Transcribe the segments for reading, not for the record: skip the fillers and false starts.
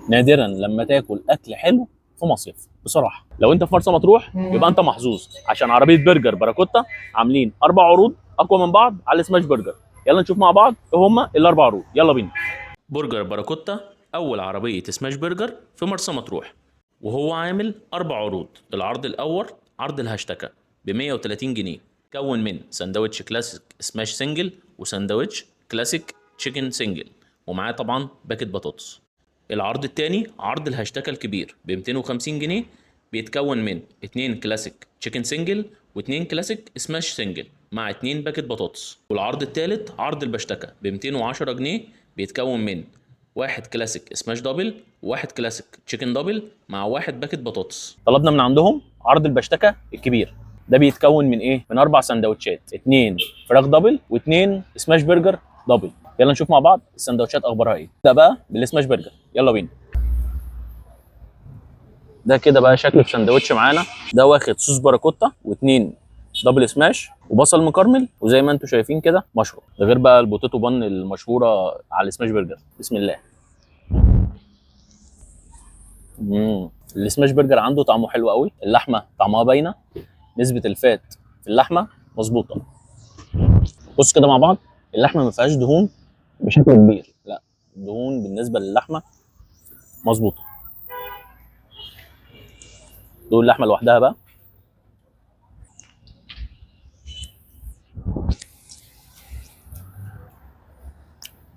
نادرا لما تاكل اكل حلو في مصيف بصراحه. لو انت في مرسى مطروح يبقى انت محظوظ، عشان عربيه برجر باراكوتا عاملين 4 عروض اقوى من بعض على سماش برجر. يلا نشوف مع بعض ايه هما ال4 عروض، يلا بينا. برجر باراكوتا اول عربيه سماش برجر في مرسى مطروح، وهو عامل 4 عروض. العرض الاول عرض الهاشتكه ب 130 جنيه، كون من سندوتش كلاسيك سماش سنجل وسندوتش كلاسيك تشيكن سنجل، ومعاه طبعا باكت بطاطس. العرض الثاني عرض الهاشتكه الكبير ب 250 جنيه، بيتكون من 2 كلاسيك تشيكن سنجل و2 كلاسيك سماش سنجل مع 2 باكت بطاطس. والعرض الثالث عرض البشتكه ب 210 جنيه، بيتكون من 1 كلاسيك سماش دبل و1 كلاسيك تشيكن دبل مع 1 باكت بطاطس. طلبنا من عندهم عرض البشتكه الكبير، ده بيتكون من ايه؟ من 4 سندوتشات، 2 فراخ دبل و2 سماش برجر دبل. يلا نشوف مع بعض السندوتشات اخبارها ايه. ده بقى بالسماش برجر، يلا بينا. ده كده بقى شكل السندوتش معانا. ده واخد صوص باراكوتا و2 دبل سماش وبصل مكرمل، وزي ما انتم شايفين كده مشروم، ده غير بقى البوتيتو بن المشهوره على السماش برجر. بسم الله. السماش برجر عنده طعمه حلو قوي، اللحمه طعمها باينه، نسبه الفات في اللحمه مظبوطه. بص كده مع بعض، اللحمه ما فيهاش دهون بشكل كبير، لا الدهون بالنسبه للحمه مظبوطه. دول اللحمه لوحدها بقى.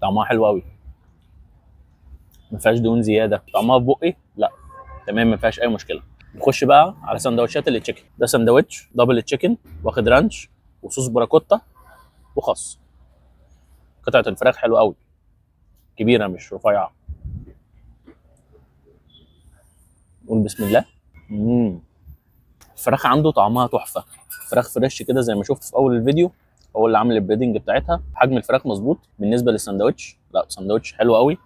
طعمها حلو قوي، ما فيهاش دهون زياده، طعمها في بقي لا تمام، ما فيهاش اي مشكله. نخش بقى على سندوتشات التشيكن. ده سندوتش دبل تشيكن واخد رانش وصوص باراكوتا وخس. قطعه الفراخ حلوه قوي، كبيره مش رفيعه. نقول بسم الله. الفراخ عنده طعمها تحفه، فراخ فريش كده زي ما شفت في اول الفيديو، هو اللي عامل البريدنج بتاعتها. حجم الفراخ مظبوط بالنسبه للساندوتش، لا ساندوتش حلو قوي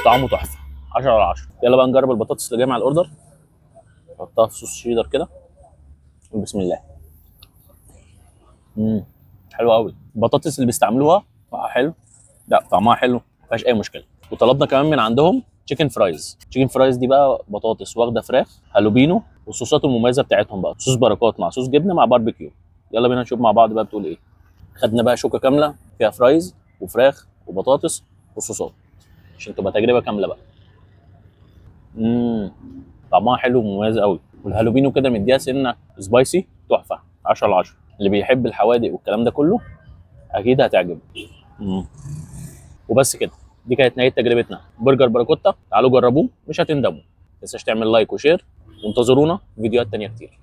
وطعمه تحفه 10 على 10. يلا بقى نجرب البطاطس اللي جايه مع الاوردر. نحطها في صوص شيدر كده، بسم الله. حلو قوي. البطاطس اللي بيستعملوها طعمها حلو، لا طعمها حلو ما فيهاش اي مشكله. وطلبنا كمان من عندهم تشيكن فرايز. تشيكن فرايز دي بقى بطاطس واخده فراخ هالوبينو، والصوصات المميزه بتاعتهم بقى صوص بركات مع صوص جبنه مع باربيكيو. يلا بينا نشوف مع بعض بقى بتقول ايه. خدنا بقى شوكه كامله فيها فرايز وفراخ وبطاطس وصوصات عشان تبقى تجربه كامله بقى. طعمها حلو ومميز قوي، والهالوبينو كده مديها سنه سبايسي تحفه 10 على 10. اللي بيحب الحوادق والكلام ده كله اكيد هتعجبه. وبس كده، دي كانت نهايه تجربتنا برجر باراكوتا. تعالوا جربوه مش هتندموا. ما تنساش تعمل لايك وشير، وانتظرونا في فيديوهات تانيه كتير.